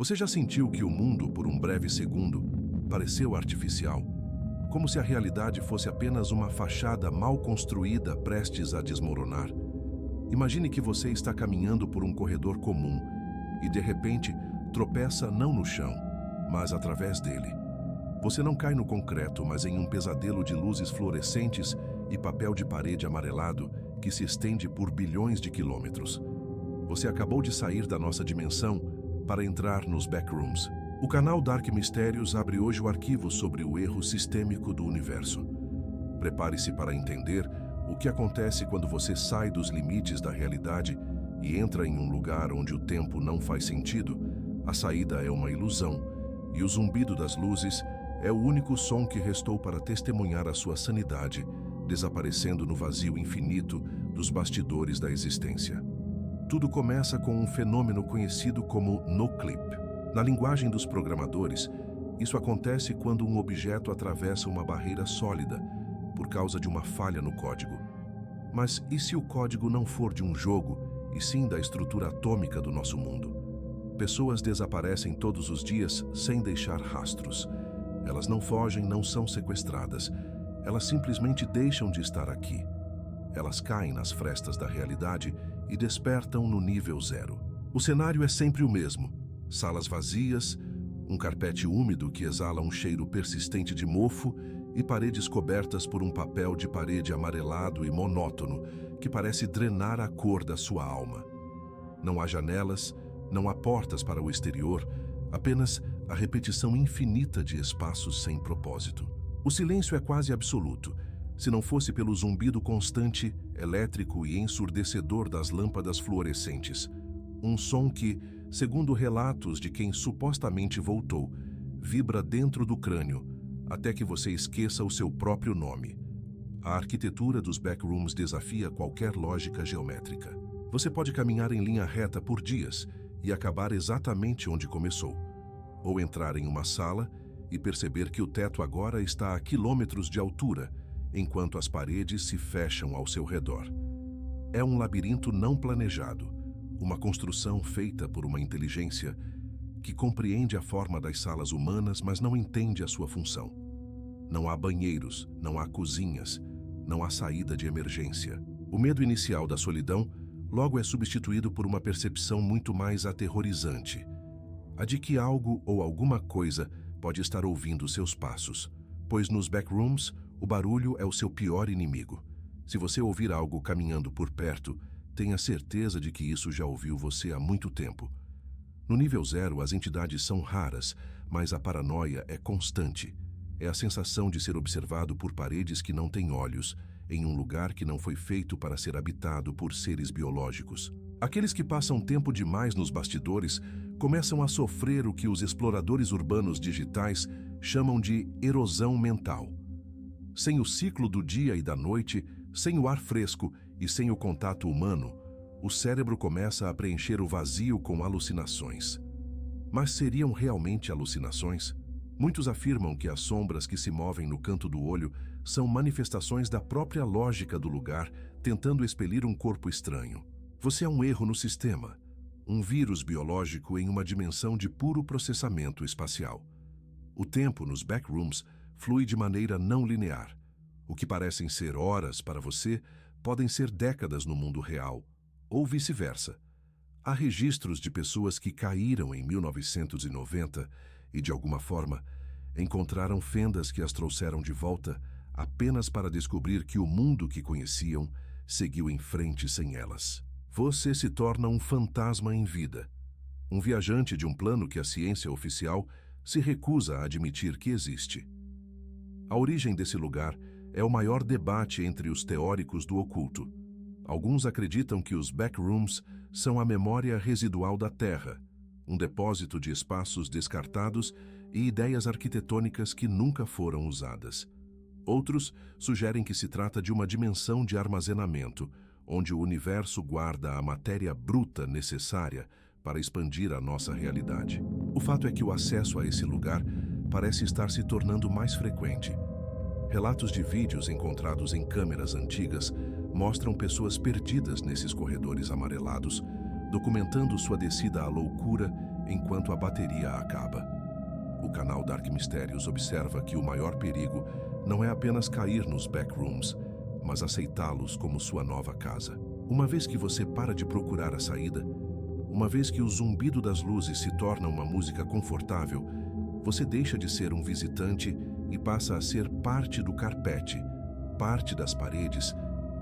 Você já sentiu que o mundo, por um breve segundo, pareceu artificial? Como se a realidade fosse apenas uma fachada mal construída prestes a desmoronar? Imagine que você está caminhando por um corredor comum e, de repente, tropeça não no chão, mas através dele. Você não cai no concreto, mas em um pesadelo de luzes fluorescentes e papel de parede amarelado que se estende por bilhões de quilômetros. Você acabou de sair da nossa dimensão para entrar nos backrooms. O canal Dark Mistérios abre hoje o arquivo sobre o erro sistêmico do universo. Prepare-se para entender o que acontece quando você sai dos limites da realidade e entra em um lugar onde o tempo não faz sentido. A saída é uma ilusão, e o zumbido das luzes é o único som que restou para testemunhar a sua sanidade, desaparecendo no vazio infinito dos bastidores da existência. Tudo começa com um fenômeno conhecido como no-clip. Na linguagem dos programadores, isso acontece quando um objeto atravessa uma barreira sólida por causa de uma falha no código. Mas e se o código não for de um jogo, e sim da estrutura atômica do nosso mundo? Pessoas desaparecem todos os dias sem deixar rastros. Elas não fogem, não são sequestradas. Elas simplesmente deixam de estar aqui. Elas caem nas frestas da realidade e despertam no nível zero. O cenário é sempre o mesmo. Salas vazias, um carpete úmido que exala um cheiro persistente de mofo e paredes cobertas por um papel de parede amarelado e monótono que parece drenar a cor da sua alma. Não há janelas, não há portas para o exterior, apenas a repetição infinita de espaços sem propósito. O silêncio é quase absoluto, se não fosse pelo zumbido constante, elétrico e ensurdecedor das lâmpadas fluorescentes. Um som que, segundo relatos de quem supostamente voltou, vibra dentro do crânio, até que você esqueça o seu próprio nome. A arquitetura dos backrooms desafia qualquer lógica geométrica. Você pode caminhar em linha reta por dias e acabar exatamente onde começou. Ou entrar em uma sala e perceber que o teto agora está a quilômetros de altura, enquanto as paredes se fecham ao seu redor. É um labirinto não planejado, uma construção feita por uma inteligência que compreende a forma das salas humanas, mas não entende a sua função. Não há banheiros, não há cozinhas, não há saída de emergência. O medo inicial da solidão logo é substituído por uma percepção muito mais aterrorizante, a de que algo ou alguma coisa pode estar ouvindo seus passos, pois nos backrooms o barulho é o seu pior inimigo. Se você ouvir algo caminhando por perto, tenha certeza de que isso já ouviu você há muito tempo. No nível zero, as entidades são raras, mas a paranoia é constante. É a sensação de ser observado por paredes que não têm olhos, em um lugar que não foi feito para ser habitado por seres biológicos. Aqueles que passam tempo demais nos bastidores começam a sofrer o que os exploradores urbanos digitais chamam de erosão mental. Sem o ciclo do dia e da noite, sem o ar fresco e sem o contato humano, o cérebro começa a preencher o vazio com alucinações. Mas seriam realmente alucinações? Muitos afirmam que as sombras que se movem no canto do olho são manifestações da própria lógica do lugar, tentando expelir um corpo estranho. Você é um erro no sistema, um vírus biológico em uma dimensão de puro processamento espacial. O tempo nos backrooms flui de maneira não linear. O que parecem ser horas para você podem ser décadas no mundo real, ou vice-versa. Há registros de pessoas que caíram em 1990 e, de alguma forma, encontraram fendas que as trouxeram de volta apenas para descobrir que o mundo que conheciam seguiu em frente sem elas. Você se torna um fantasma em vida, um viajante de um plano que a ciência oficial se recusa a admitir que existe. A origem desse lugar é o maior debate entre os teóricos do oculto. Alguns acreditam que os backrooms são a memória residual da Terra, um depósito de espaços descartados e ideias arquitetônicas que nunca foram usadas. Outros sugerem que se trata de uma dimensão de armazenamento, onde o universo guarda a matéria bruta necessária para expandir a nossa realidade. O fato é que o acesso a esse lugar parece estar se tornando mais frequente. Relatos de vídeos encontrados em câmeras antigas mostram pessoas perdidas nesses corredores amarelados, documentando sua descida à loucura enquanto a bateria acaba. O canal Dark Mistérios observa que o maior perigo não é apenas cair nos backrooms, mas aceitá-los como sua nova casa. Uma vez que você para de procurar a saída, uma vez que o zumbido das luzes se torna uma música confortável, você deixa de ser um visitante e passa a ser parte do carpete, parte das paredes,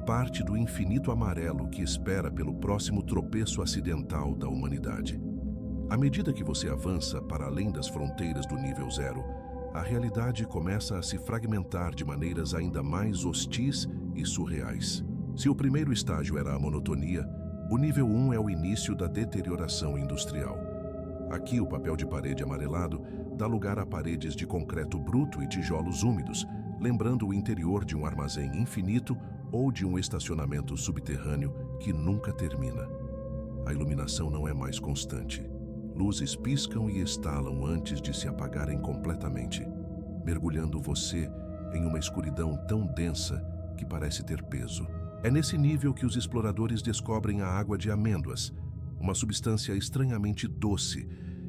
parte do infinito amarelo que espera pelo próximo tropeço acidental da humanidade. À medida que você avança para além das fronteiras do nível 0, a realidade começa a se fragmentar de maneiras ainda mais hostis e surreais. Se o primeiro estágio era a monotonia, o nível 1 é o início da deterioração industrial. Aqui, o papel de parede amarelado dá lugar a paredes de concreto bruto e tijolos úmidos, lembrando o interior de um armazém infinito ou de um estacionamento subterrâneo que nunca termina. A iluminação não é mais constante. Luzes piscam e estalam antes de se apagarem completamente, mergulhando você em uma escuridão tão densa que parece ter peso. É nesse nível que os exploradores descobrem a água de amêndoas, uma substância estranhamente doce,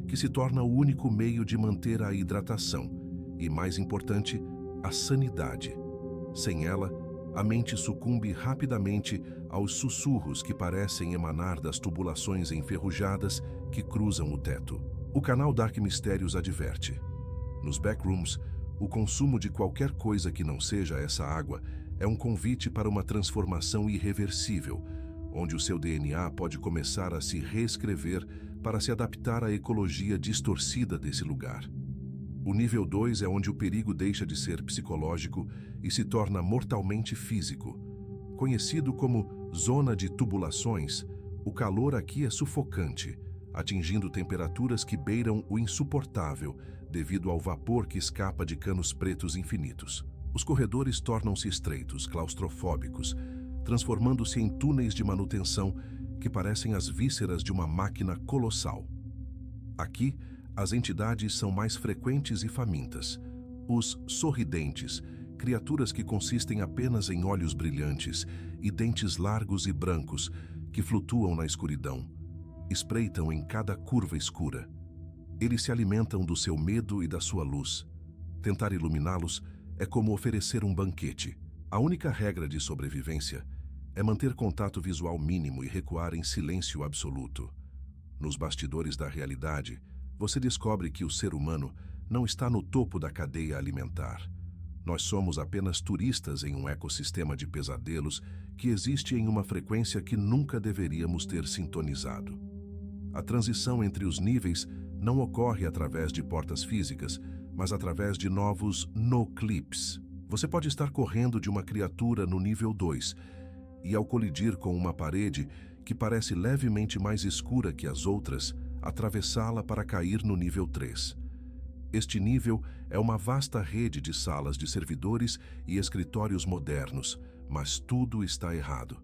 que se torna o único meio de manter a hidratação e, mais importante, a sanidade. Sem ela, a mente sucumbe rapidamente aos sussurros que parecem emanar das tubulações enferrujadas que cruzam o teto. O canal Dark Mistérios adverte: nos backrooms, o consumo de qualquer coisa que não seja essa água é um convite para uma transformação irreversível, onde o seu DNA pode começar a se reescrever para se adaptar à ecologia distorcida desse lugar. O nível 2 é onde o perigo deixa de ser psicológico e se torna mortalmente físico. Conhecido como zona de tubulações, o calor aqui é sufocante, atingindo temperaturas que beiram o insuportável devido ao vapor que escapa de canos pretos infinitos. Os corredores tornam-se estreitos, claustrofóbicos, transformando-se em túneis de manutenção que parecem as vísceras de uma máquina colossal. Aqui, as entidades são mais frequentes e famintas. Os sorridentes, criaturas que consistem apenas em olhos brilhantes e dentes largos e brancos que flutuam na escuridão, espreitam em cada curva escura. Eles se alimentam do seu medo e da sua luz. Tentar iluminá-los é como oferecer um banquete. A única regra de sobrevivência é manter contato visual mínimo e recuar em silêncio absoluto. Nos bastidores da realidade, você descobre que o ser humano não está no topo da cadeia alimentar. Nós somos apenas turistas em um ecossistema de pesadelos que existe em uma frequência que nunca deveríamos ter sintonizado. A transição entre os níveis não ocorre através de portas físicas, mas através de novos no-clips. Você pode estar correndo de uma criatura no nível 2 e, ao colidir com uma parede que parece levemente mais escura que as outras, atravessá-la para cair no nível 3. Este nível é uma vasta rede de salas de servidores e escritórios modernos, mas tudo está errado.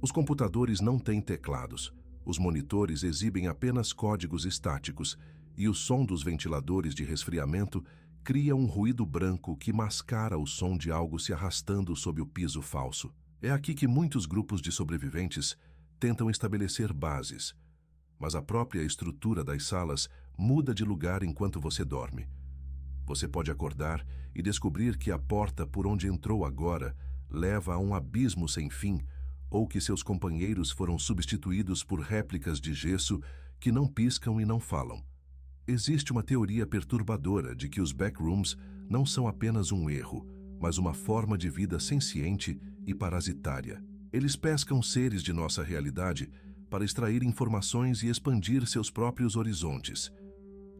Os computadores não têm teclados, os monitores exibem apenas códigos estáticos e o som dos ventiladores de resfriamento cria um ruído branco que mascara o som de algo se arrastando sob o piso falso. É aqui que muitos grupos de sobreviventes tentam estabelecer bases, mas a própria estrutura das salas muda de lugar enquanto você dorme. Você pode acordar e descobrir que a porta por onde entrou agora leva a um abismo sem fim, ou que seus companheiros foram substituídos por réplicas de gesso que não piscam e não falam. Existe uma teoria perturbadora de que os backrooms não são apenas um erro, mas uma forma de vida senciente e parasitária. Eles pescam seres de nossa realidade para extrair informações e expandir seus próprios horizontes.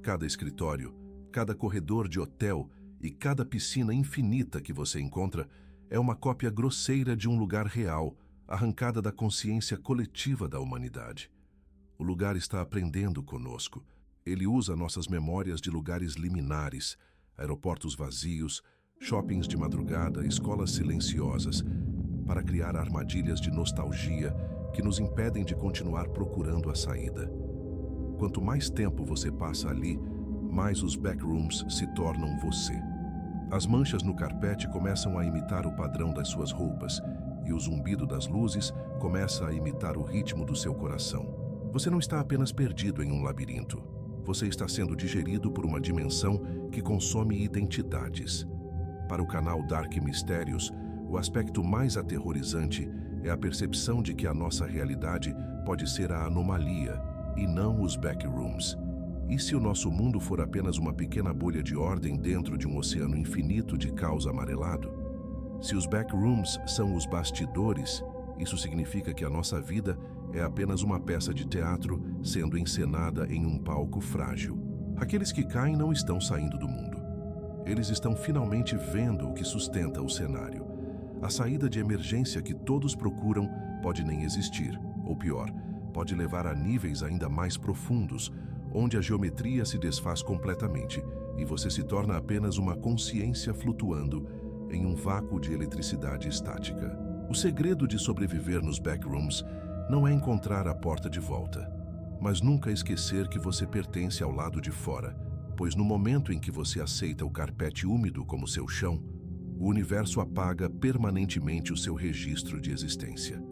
Cada escritório, cada corredor de hotel e cada piscina infinita que você encontra é uma cópia grosseira de um lugar real, arrancada da consciência coletiva da humanidade. O lugar está aprendendo conosco. Ele usa nossas memórias de lugares liminares, aeroportos vazios, shoppings de madrugada, escolas silenciosas, para criar armadilhas de nostalgia que nos impedem de continuar procurando a saída. Quanto mais tempo você passa ali, mais os backrooms se tornam você. As manchas no carpete começam a imitar o padrão das suas roupas, e o zumbido das luzes começa a imitar o ritmo do seu coração. Você não está apenas perdido em um labirinto. Você está sendo digerido por uma dimensão que consome identidades. Para o canal Dark Mistérios, o aspecto mais aterrorizante é a percepção de que a nossa realidade pode ser a anomalia e não os backrooms. E se o nosso mundo for apenas uma pequena bolha de ordem dentro de um oceano infinito de caos amarelado? Se os backrooms são os bastidores, isso significa que a nossa vida é apenas uma peça de teatro sendo encenada em um palco frágil. Aqueles que caem não estão saindo do mundo. Eles estão finalmente vendo o que sustenta o cenário. A saída de emergência que todos procuram pode nem existir, ou pior, pode levar a níveis ainda mais profundos, onde a geometria se desfaz completamente e você se torna apenas uma consciência flutuando em um vácuo de eletricidade estática. O segredo de sobreviver nos backrooms não é encontrar a porta de volta, mas nunca esquecer que você pertence ao lado de fora, pois no momento em que você aceita o carpete úmido como seu chão, o universo apaga permanentemente o seu registro de existência.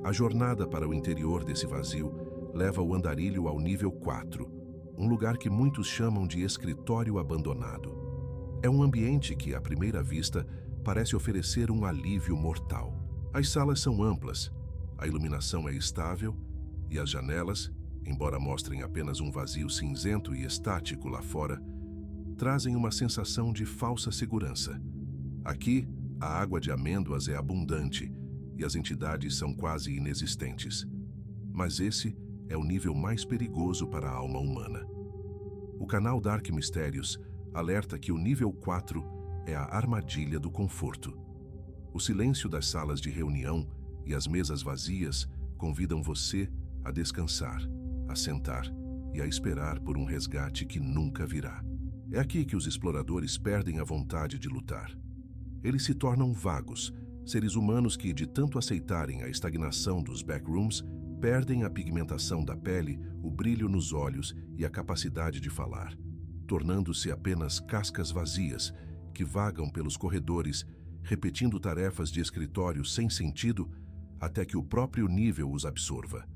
A jornada para o interior desse vazio leva o andarilho ao nível 4, um lugar que muitos chamam de escritório abandonado. É um ambiente que, à primeira vista, parece oferecer um alívio mortal. As salas são amplas, a iluminação é estável e as janelas, embora mostrem apenas um vazio cinzento e estático lá fora, trazem uma sensação de falsa segurança. Aqui, a água de amêndoas é abundante e as entidades são quase inexistentes. Mas esse é o nível mais perigoso para a alma humana. O canal Dark Mistérios alerta que o nível 4 é a armadilha do conforto. O silêncio das salas de reunião e as mesas vazias convidam você a descansar, a sentar e a esperar por um resgate que nunca virá. É aqui que os exploradores perdem a vontade de lutar. Eles se tornam vagos, seres humanos que, de tanto aceitarem a estagnação dos backrooms, perdem a pigmentação da pele, o brilho nos olhos e a capacidade de falar, tornando-se apenas cascas vazias que vagam pelos corredores, repetindo tarefas de escritório sem sentido até que o próprio nível os absorva.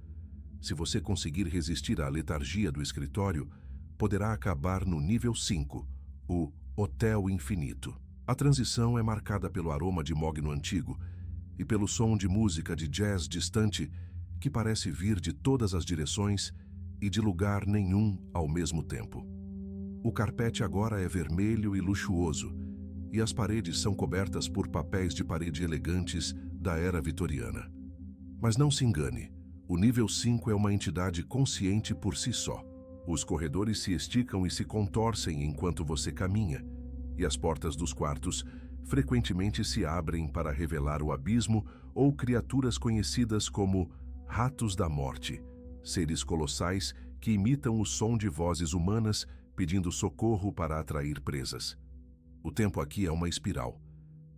Se você conseguir resistir à letargia do escritório, poderá acabar no nível 5, o Hotel Infinito. A transição é marcada pelo aroma de mogno antigo e pelo som de música de jazz distante que parece vir de todas as direções e de lugar nenhum ao mesmo tempo. O carpete agora é vermelho e luxuoso, e as paredes são cobertas por papéis de parede elegantes da era vitoriana. Mas não se engane, o nível 5 é uma entidade consciente por si só. Os corredores se esticam e se contorcem enquanto você caminha, e as portas dos quartos frequentemente se abrem para revelar o abismo ou criaturas conhecidas como ratos da morte, seres colossais que imitam o som de vozes humanas pedindo socorro para atrair presas. O tempo aqui é uma espiral.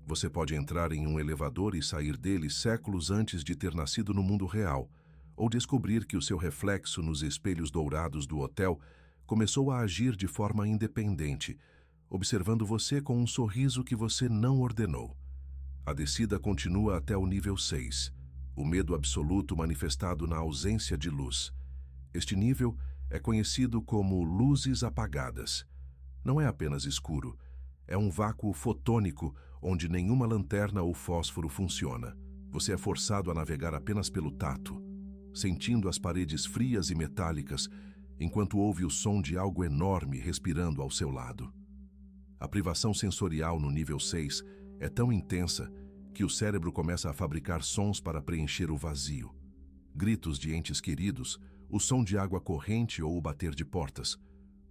Você pode entrar em um elevador e sair dele séculos antes de ter nascido no mundo real, ou descobrir que o seu reflexo nos espelhos dourados do hotel começou a agir de forma independente, observando você com um sorriso que você não ordenou. A descida continua até o nível 6, o medo absoluto manifestado na ausência de luz. Este nível é conhecido como luzes apagadas. Não é apenas escuro, é um vácuo fotônico onde nenhuma lanterna ou fósforo funciona. Você é forçado a navegar apenas pelo tato, sentindo as paredes frias e metálicas, enquanto ouve o som de algo enorme respirando ao seu lado. A privação sensorial no nível 6 é tão intensa que o cérebro começa a fabricar sons para preencher o vazio. Gritos de entes queridos, o som de água corrente ou o bater de portas.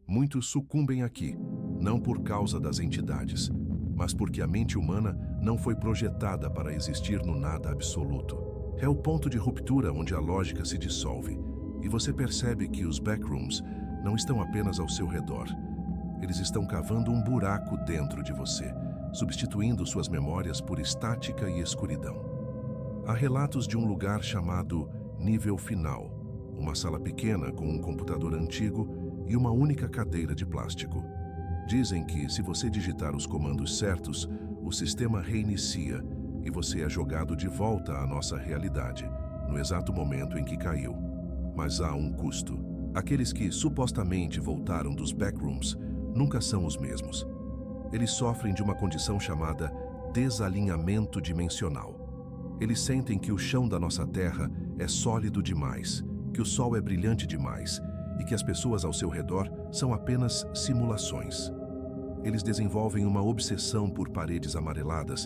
Muitos sucumbem aqui, não por causa das entidades, mas porque a mente humana não foi projetada para existir no nada absoluto. É o ponto de ruptura onde a lógica se dissolve, e você percebe que os backrooms não estão apenas ao seu redor. Eles estão cavando um buraco dentro de você, substituindo suas memórias por estática e escuridão. Há relatos de um lugar chamado Nível Final, uma sala pequena com um computador antigo e uma única cadeira de plástico. Dizem que, se você digitar os comandos certos, o sistema reinicia e você é jogado de volta à nossa realidade, no exato momento em que caiu. Mas há um custo. Aqueles que supostamente voltaram dos backrooms nunca são os mesmos. Eles sofrem de uma condição chamada desalinhamento dimensional. Eles sentem que o chão da nossa Terra é sólido demais, que o Sol é brilhante demais e que as pessoas ao seu redor são apenas simulações. Eles desenvolvem uma obsessão por paredes amareladas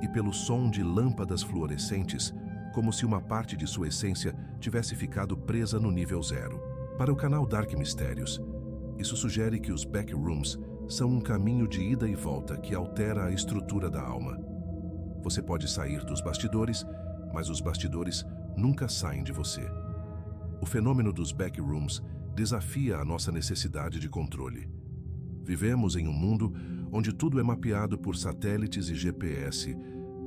e pelo som de lâmpadas fluorescentes, como se uma parte de sua essência tivesse ficado presa no nível 0. Para o canal Dark Mistérios, isso sugere que os backrooms são um caminho de ida e volta que altera a estrutura da alma. Você pode sair dos bastidores, mas os bastidores nunca saem de você. O fenômeno dos backrooms desafia a nossa necessidade de controle. Vivemos em um mundo onde tudo é mapeado por satélites e GPS,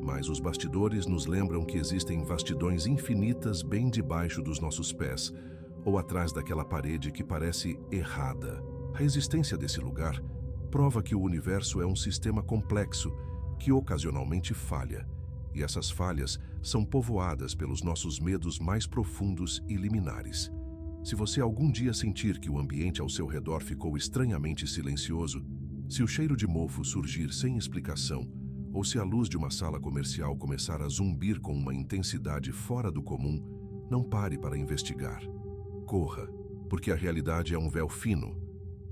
mas os bastidores nos lembram que existem vastidões infinitas bem debaixo dos nossos pés, ou atrás daquela parede que parece errada. A existência desse lugar prova que o universo é um sistema complexo que ocasionalmente falha, e essas falhas são povoadas pelos nossos medos mais profundos e liminares. Se você algum dia sentir que o ambiente ao seu redor ficou estranhamente silencioso, se o cheiro de mofo surgir sem explicação, ou se a luz de uma sala comercial começar a zumbir com uma intensidade fora do comum, não pare para investigar. Corra, porque a realidade é um véu fino,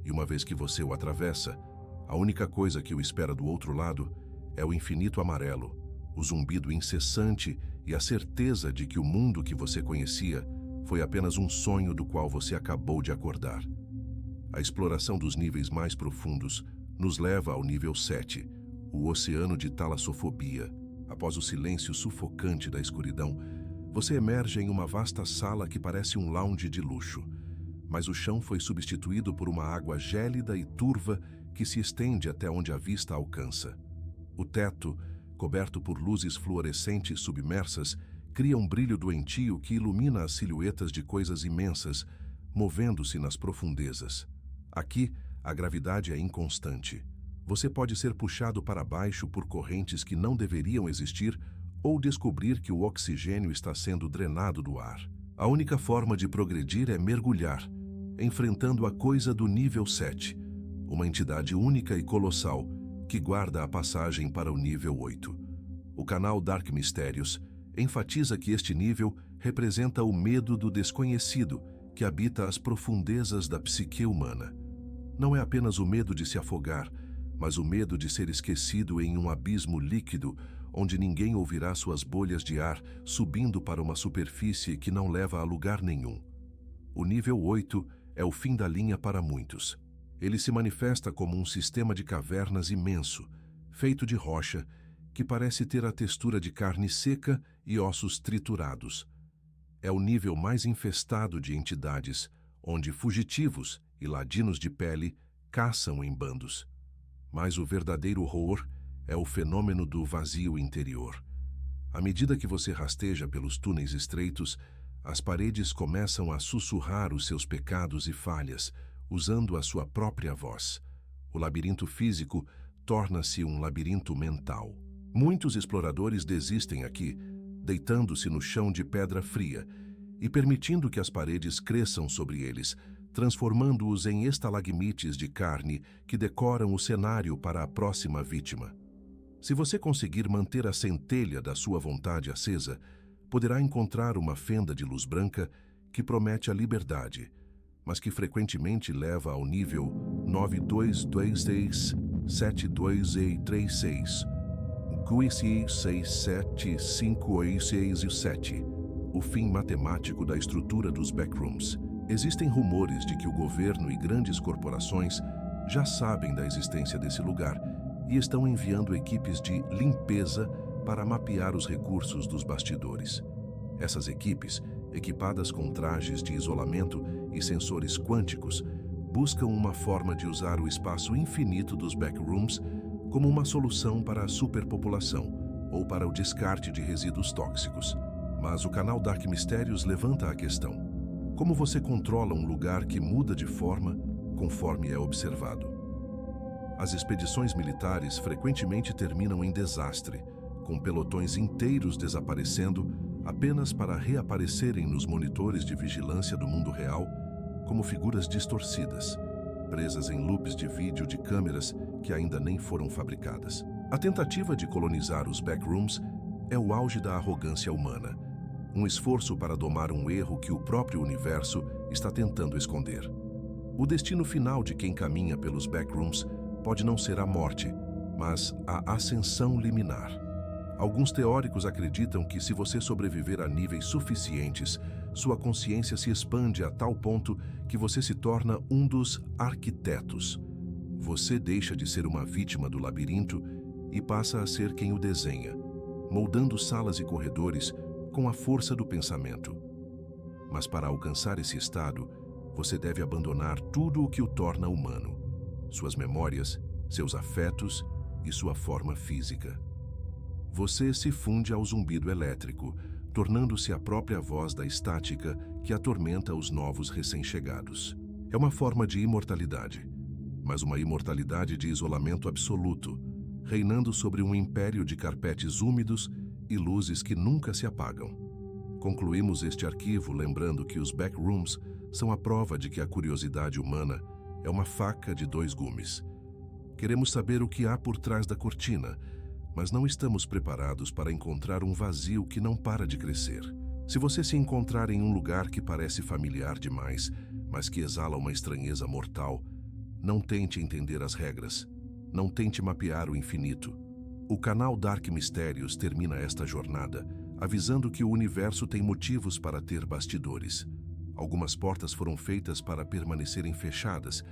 e uma vez que você o atravessa, a única coisa que o espera do outro lado é o infinito amarelo, o zumbido incessante e a certeza de que o mundo que você conhecia foi apenas um sonho do qual você acabou de acordar. A exploração dos níveis mais profundos nos leva ao nível 7, o oceano de talassofobia. Após o silêncio sufocante da escuridão, você emerge em uma vasta sala que parece um lounge de luxo, mas o chão foi substituído por uma água gélida e turva que se estende até onde a vista alcança. O teto, coberto por luzes fluorescentes submersas, cria um brilho doentio que ilumina as silhuetas de coisas imensas, movendo-se nas profundezas. Aqui, a gravidade é inconstante. Você pode ser puxado para baixo por correntes que não deveriam existir ou descobrir que o oxigênio está sendo drenado do ar. A única forma de progredir é mergulhar, enfrentando a coisa do nível 7, uma entidade única e colossal que guarda a passagem para o nível 8. O canal Dark Mistérios enfatiza que este nível representa o medo do desconhecido que habita as profundezas da psique humana. Não é apenas o medo de se afogar, mas o medo de ser esquecido em um abismo líquido onde ninguém ouvirá suas bolhas de ar subindo para uma superfície que não leva a lugar nenhum. O nível 8 é o fim da linha para muitos. Ele se manifesta como um sistema de cavernas imenso, feito de rocha, que parece ter a textura de carne seca e ossos triturados. É o nível mais infestado de entidades, onde fugitivos e ladinos de pele caçam em bandos. Mas o verdadeiro horror é o fenômeno do vazio interior. À medida que você rasteja pelos túneis estreitos, as paredes começam a sussurrar os seus pecados e falhas, usando a sua própria voz. O labirinto físico torna-se um labirinto mental. Muitos exploradores desistem aqui, deitando-se no chão de pedra fria e permitindo que as paredes cresçam sobre eles, transformando-os em estalagmites de carne que decoram o cenário para a próxima vítima. Se você conseguir manter a centelha da sua vontade acesa, poderá encontrar uma fenda de luz branca que promete a liberdade, mas que frequentemente leva ao nível 9226 7236, 67567, o fim matemático da estrutura dos backrooms. Existem rumores de que o governo e grandes corporações já sabem da existência desse lugar e estão enviando equipes de limpeza para mapear os recursos dos bastidores. Essas equipes, equipadas com trajes de isolamento e sensores quânticos, buscam uma forma de usar o espaço infinito dos backrooms como uma solução para a superpopulação ou para o descarte de resíduos tóxicos. Mas o canal Dark Mistérios levanta a questão: como você controla um lugar que muda de forma conforme é observado? As expedições militares frequentemente terminam em desastre, com pelotões inteiros desaparecendo apenas para reaparecerem nos monitores de vigilância do mundo real como figuras distorcidas, presas em loops de vídeo de câmeras que ainda nem foram fabricadas. A tentativa de colonizar os backrooms é o auge da arrogância humana, um esforço para domar um erro que o próprio universo está tentando esconder. O destino final de quem caminha pelos backrooms pode não ser a morte, mas a ascensão liminar. Alguns teóricos acreditam que se você sobreviver a níveis suficientes, sua consciência se expande a tal ponto que você se torna um dos arquitetos. Você deixa de ser uma vítima do labirinto e passa a ser quem o desenha, moldando salas e corredores com a força do pensamento. Mas para alcançar esse estado, você deve abandonar tudo o que o torna humano: suas memórias, seus afetos e sua forma física. Você se funde ao zumbido elétrico, tornando-se a própria voz da estática que atormenta os novos recém-chegados. É uma forma de imortalidade, mas uma imortalidade de isolamento absoluto, reinando sobre um império de carpetes úmidos e luzes que nunca se apagam. Concluímos este arquivo lembrando que os backrooms são a prova de que a curiosidade humana é uma faca de dois gumes. Queremos saber o que há por trás da cortina, mas não estamos preparados para encontrar um vazio que não para de crescer. Se você se encontrar em um lugar que parece familiar demais, mas que exala uma estranheza mortal, não tente entender as regras. Não tente mapear o infinito. O canal Dark Mistérios termina esta jornada, avisando que o universo tem motivos para ter bastidores. Algumas portas foram feitas para permanecerem fechadas,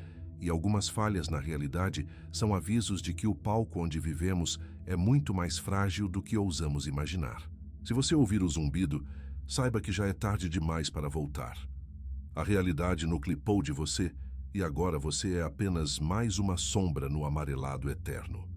e algumas falhas na realidade são avisos de que o palco onde vivemos é muito mais frágil do que ousamos imaginar. Se você ouvir o zumbido, saiba que já é tarde demais para voltar. A realidade nucleou de você, e agora você é apenas mais uma sombra no amarelado eterno.